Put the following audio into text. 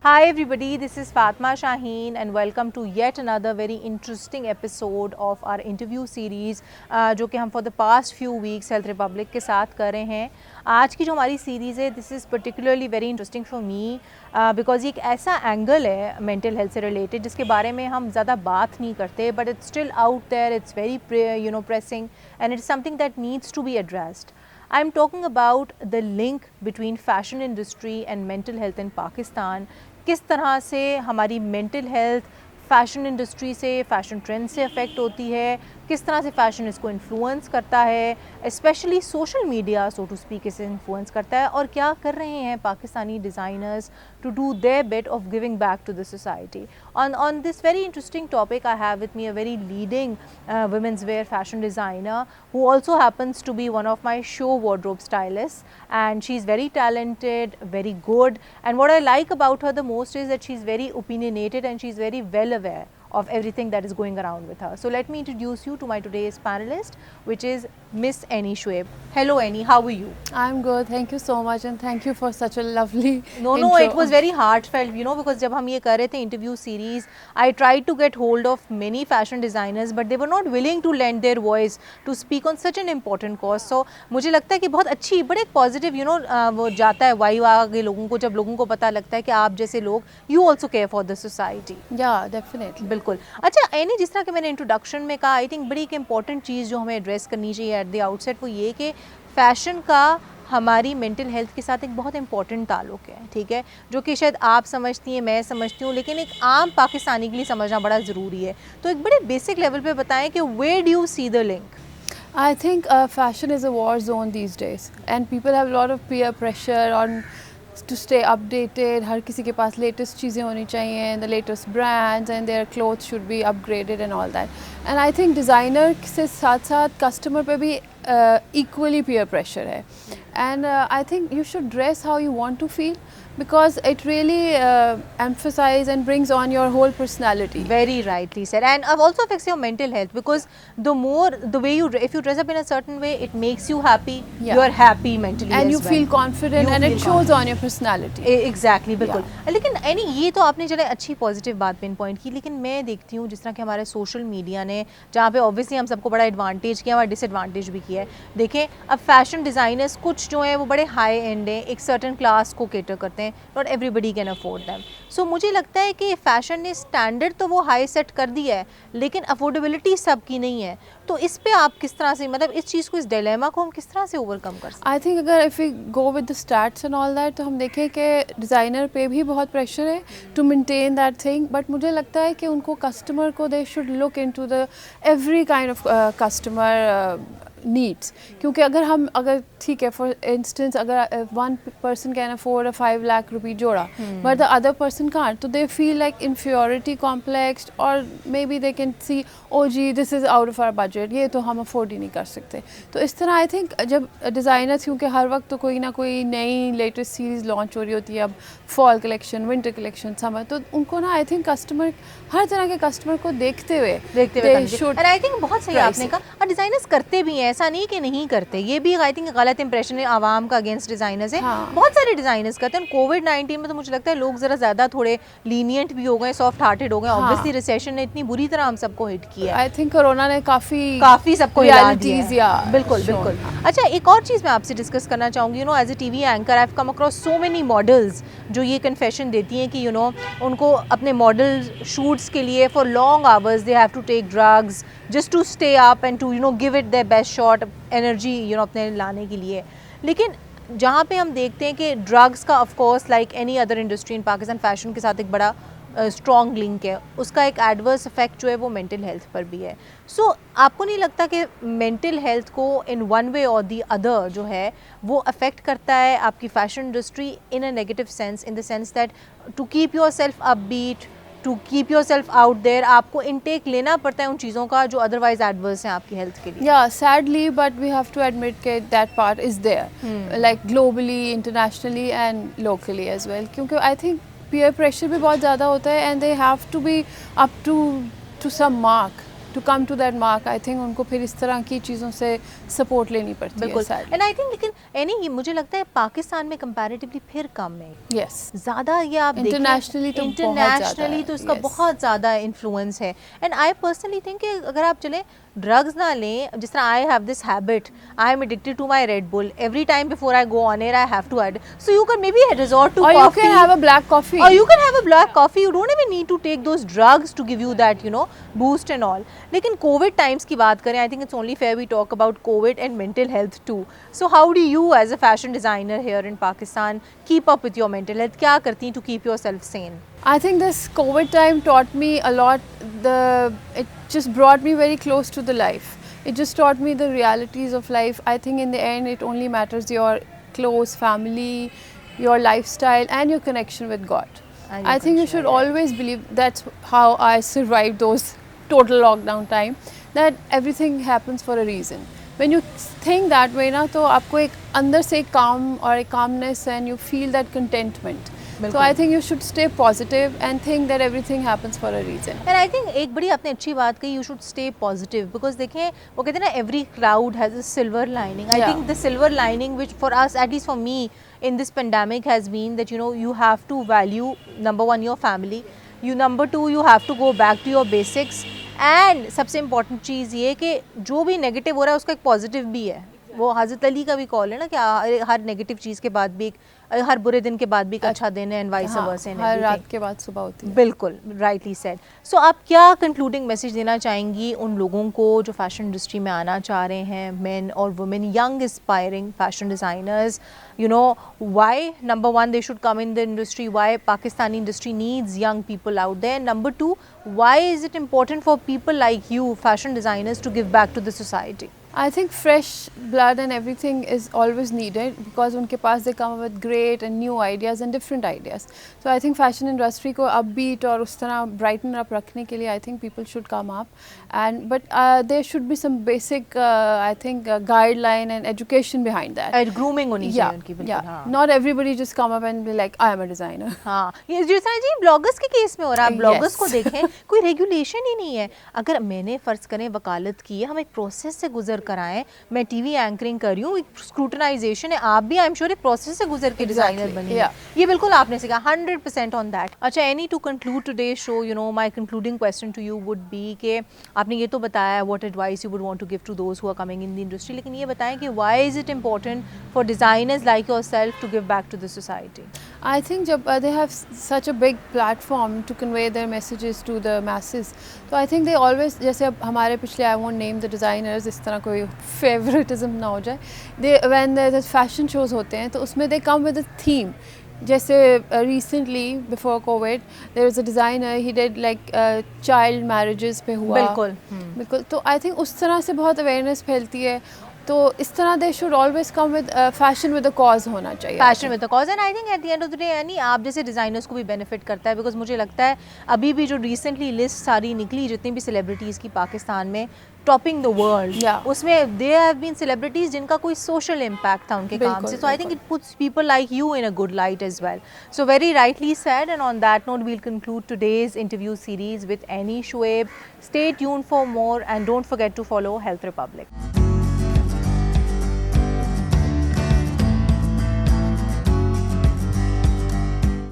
Hi everybody, this is Fatima Shaheen and welcome to yet another very interesting episode of our interview series जो कि हम for the past few weeks Health Republic के साथ कर रहे हैं. आज की जो हमारी सीरीज़ है this is particularly very interesting for me because ये एक ऐसा एंगल है mental health से related जिसके बारे में हम ज़्यादा बात नहीं करते but it's still out there, it's very pressing and it's something that needs to be addressed. I'm talking about the link between fashion industry and mental health in Pakistan. किस तरह से हमारी मेंटल हेल्थ फ़ैशन इंडस्ट्री से, fashion trend से affect होती है, किस तरह से फ़ैशन इसको इन्फ्लुएंस करता है, specially social media so to speak इसे इन्फ्लुएंस करता है और क्या कर रहे हैं Pakistani designers to do their bit of giving back to the society. On this very interesting topic, I have with me a very leading women's wear fashion designer who also happens to be one of my show wardrobe stylists, and she's very talented, very good, and what I like about her the most is that she's very opinionated and she's very well aware of everything that is going around with her. So let me introduce you to my today's panelist, which is Miss Anny Shoaeb. Hello Anny, how are you? I'm good, thank you so much and thank you for such a lovely No, it was very heartfelt, because जब हम ये कर रहे थे interview series, I tried to get hold of many fashion designers, but they were not willing to lend their voice to speak on such an important cause. So मुझे लगता है कि बहुत अच्छी, बड़े positive, वो जाता है वाइब आगे लोगों को जब लोगों को पता लगता है कि आप जैसे लोग, you also care for the society. Yeah, definitely. बिल्कुल. अच्छा एनी, जिस तरह के मैंने इंट्रोडक्शन में कहा, आई थिंक बड़ी एक इंपॉर्टेंट चीज़ जो हमें एड्रेस करनी चाहिए एट द आउटसेट वो ये कि फ़ैशन का हमारी मेंटल हेल्थ के साथ एक बहुत इंपॉर्टेंट ताल्लुक है, ठीक है, जो कि शायद आप समझती हैं, मैं समझती हूँ, लेकिन एक आम पाकिस्तानी के लिए समझना बड़ा ज़रूरी है. तो एक बड़े बेसिक लेवल पे बताएं कि where do you see the link? I think fashion is a war zone these days and people have a lot of peer pressure on to stay updated. हर किसी के पास latest चीज़ें होनी चाहिए, the latest brands and their clothes should be upgraded and all that. And I think designer से साथ साथ customer पे भी equally peer pressure है. And I think you should dress how you want to feel because it really emphasizes and brings on your whole personality. Very rightly said, and also affects your mental health because the way if you dress up in a certain way, it makes you happy. Yeah. You are happy mentally and as you well. feel confident You and feel it shows on your personality. Exactly, बिल्कुल. लेकिन any ये तो आपने चले अच्छी positive बात pin point की, लेकिन मैं देखती हूँ जिस तरह के हमारे सोशल मीडिया ने, जहाँ पे ऑब्वियसली हम सबको बड़ा एडवांटेज किया और डिसएडवांटेज भी किया है. देखें अब फैशन डिज़ाइनर्स कुछ जो है वो बड़े हाई एंड है, एक सर्टन क्लास को केटर करते हैं, not everybody can afford them. So मुझे लगता है कि फ़ैशन ने स्टैंडर्ड तो वो हाई सेट कर दिया है लेकिन अफोर्डेबिलिटी सबकी नहीं है. तो इस पे आप किस तरह से, मतलब इस चीज़ को, इस डिलेमा को हम किस तरह से ओवरकम कर सकते हैं? आई थिंक अगर if we go with the stats and all that तो हम देखें कि डिज़ाइनर पे भी बहुत प्रेशर है to maintain that thing, but मुझे लगता है कि उनको कस्टमर को they should look into the every kind of customer needs. क्योंकि अगर ठीक है, फॉर इंस्टेंस अगर one person can afford a 5 lakh rupee जोड़ा but the other person can't, तो they feel like inferiority complex और maybe they can see ओ जी this is out of our budget, ये तो हम अफोर्ड ही नहीं कर सकते. तो इस तरह आई थिंक जब डिज़ाइनर्स, क्योंकि हर वक्त तो कोई ना कोई नई लेटेस्ट सीरीज़ लॉन्च हो रही होती है, अब fall collection, winter collection, summer, तो उनको ना आई थिंक कस्टमर, हर तरह के कस्टमर को देखते हुए आई थिंक बहुत सही आपने कहा. और डिज़ाइनर्स करते भी हैं, ऐसा नहीं कि नहीं करते, ये भी आई थिंक गलत इंप्रेशन है आवाम का अगेंस्ट डिज़ाइनर्स है. बहुत सारे डिज़ाइनर्स करते हैं. कोविड-19 में तो मुझे लगता है लोग ज़रा ज़्यादा थोड़े लीनियंट भी हो गए, सॉफ्ट हार्टेड हो गए. ऑब्वियसली रिसेशन ने इतनी बुरी तरह हम सबको हिट किया. आई थिंक कोरोना ने काफ़ी सबको रियलिटीज़ बिल्कुल. अच्छा, एक और चीज़ मैं आपसे डिस्कस करना चाहूँगी. As a TV anchor I have come across so many models जो ये कन्फेशन देती हैं कि उनको अपने मॉडल शूट्स के लिए for long hours they have to take drugs just to stay up and to give it their best shot, energy अपने लाने के लिए. लेकिन जहाँ पे हम देखते हैं कि ड्रग्स का of course like any other industry in Pakistan fashion के साथ एक बड़ा स्ट्रॉन्ग लिंक है, उसका एक एडवर्स इफेक्ट जो है वो मेंटल हेल्थ पर भी है. सो आपको नहीं लगता कि मेंटल हेल्थ को इन वन वे और दी अदर जो है वो अफेक्ट करता है आपकी fashion industry in a negative sense, in the sense that to keep yourself upbeat, to keep yourself out there, आपको इनटेक लेना पड़ता है उन चीज़ों का जो अदरवाइज एडवर्स हैं आपकी हेल्थ के लिए? या sadly but we have to admit के that part is there, like globally, internationally and locally as well. क्योंकि आई थिंक पीयर प्रेशर भी बहुत ज़्यादा होता है and they have to be up to some mark to come to that mark I think उनको फिर इस तरह की चीज़ों से सपोर्ट लेनी पड़ती बिल्कुल है। एंड आई थिंक लेकिन एनी मुझे लगता है पाकिस्तान में कंपैरेटिवली फिर कम है यस ज़्यादा ये आप देखिए इंटरनेशनली तो इंटरनेशनली तो इसका बहुत ज़्यादा इन्फ्लुएंस है एंड आई पर्सनली थिंक कि अगर आप चलें ड्रग्स ना लें जिस तरह I have this habit I am addicted to my Red Bull every time before I go on air I have to add so you can maybe resort to you can have a black coffee or you can have a black coffee you don't even need to take those drugs to give you that you know boost and all लेकिन COVID times की बात करें I think it's only fair we talk about COVID and mental health too so how do you as a fashion designer here in Pakistan keep up with your mental health क्या करती हैं to keep yourself sane I think this COVID time taught me a lot. It just brought me very close to the life. It just taught me the realities of life. I think in the end it only matters your close family, your lifestyle and your connection with God. I think you should always believe that's how I survived those total lockdown time, that everything happens for a reason. When you think that way ना तो आपको एक अंदर से एक calm और एक calmness and you feel that contentment. So I think you should stay positive and think that everything happens for a reason. And I think एक बड़ी आपने अच्छी बात कही you should stay positive because देखें वो कहते हैं ना every cloud has a silver lining. I think the silver lining which for us at least for me in this pandemic has been that you know you have to value number one your family, number two you have to go back to your basics and सबसे important चीज़ ये कि जो भी negative हो रहा है उसका एक पॉजिटिव भी है वो हज़रत अली का भी कॉल है ना कि हर नेगेटिव चीज़ के बाद भी हर बुरे दिन के बाद भी एक अच्छा दिन है एंड वाइस वर्सा हर रात के बाद सुबह होती है बिल्कुल राइटली सेड सो आप क्या कंक्लूडिंग मैसेज देना चाहेंगी उन लोगों को जो फैशन इंडस्ट्री में आना चाह रहे हैं मेन और women young aspiring fashion designers you know why number one they should come in the industry why Pakistani industry needs young people out there number two why is it important for people like you fashion designers to give back to the society I think fresh blood and everything is always needed because उनके पास they come with great and new ideas and different ideas. So I think fashion industry को upbeat और उस तरह brighten up रखने के लिए I think people should come up and but there should be some basic I think guideline and education behind that. And grooming होनी चाहिए उनकी बिल्कुल हाँ. Not everybody just come up and be like I am a designer. हाँ ये जैसा जी bloggers के case में हो रहा है ब्लॉगर्स को देखें कोई रेगुलेशन ही नहीं है अगर मैंने फ़र्ज़ करें वकालत की है हम एक प्रोसेस से गुजर कराएं मैं टीवी एंकरिंग कर रही हूँ एक स्क्रूटनाइजेशन है आप भी आई एम श्योर एक प्रोसेस से गुजर के डिज़ाइनर बनी है ये बिल्कुल आपने सीखा 100% ऑन दैट अच्छा any to conclude today show you know my concluding question to you would be कि आपने ये तो बताया what advice you would want to give to those who are coming in the industry लेकिन ये बताएं कि why is it important for designers like yourself to give back to the society I think जब they have such a big platform to convey their messages to the masses, so I think they always जैसे अब हमारे पिछले I won't name the designers इस तरह कोई favoritism ना हो जाए they when the fashion shows होते हैं तो उसमें they come with a theme जैसे recently before COVID there was a designer he did like child marriages पे हुआ बिल्कुल तो I think उस तरह से बहुत awareness फैलती है तो इस तरह they should always come with fashion with a cause होना चाहिए fashion with a cause and I think at the end of the day यानी आप जैसे डिज़ाइनर्स को भी बेनिफिट करता है बिकॉज मुझे लगता है अभी भी जो रिसेंटली लिस्ट सारी निकली जितनी भी सेलिब्रिटीज़ की पाकिस्तान में टॉपिंग द वर्ल्ड उसमें दे हैव बीन सेलिब्रिटीज जिनका कोई सोशल इम्पैक्ट था उनके काम से so I think it puts people like you in a good light as well so very rightly said and on that note we'll conclude today's interview series with Ani Shoaib stay tuned for more and don't forget to follow Health Republic